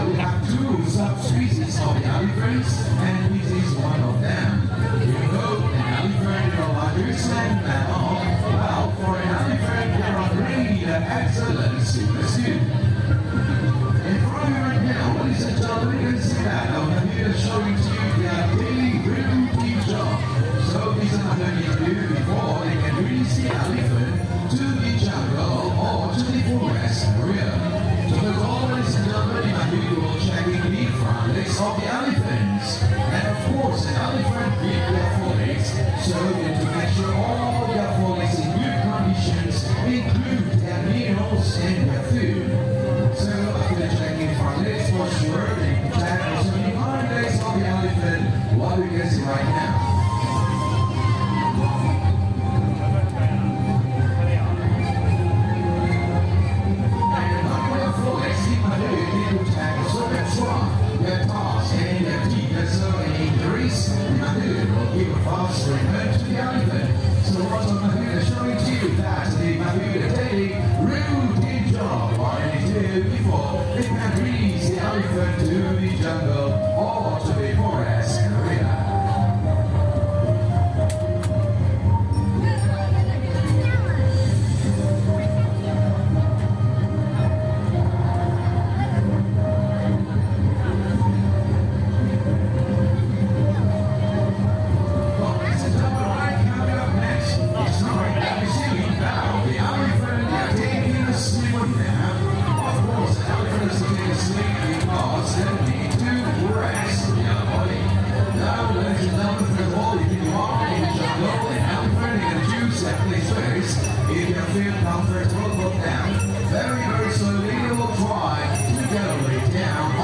we have two subspecies of the elephants, and this is one of them. You know, an elephant is a largest land mammal. Well, for an elephant, there are really excellent supersuit. In front of you right now, ladies and gentlemen, you can see that. I'm here showing to you their daily routine job. So this is what they do before they can release the elephant to the jungle or to the forest area. So there's always a gentlemen in my video checking the front legs of the elephants. And of course, an elephant with their forelegs, so you have to make sure all their forelegs in good conditions include their meals and their food. So after checking front legs for sure, they can check also the hind legs of the elephant. What we can see right now. Return to the elephant. So what I'm going to show you that the Mahuda daily routine job what they do before they can release the elephant to the jungle or to the forest area. Now, ladies and gentlemen, first of all, if you are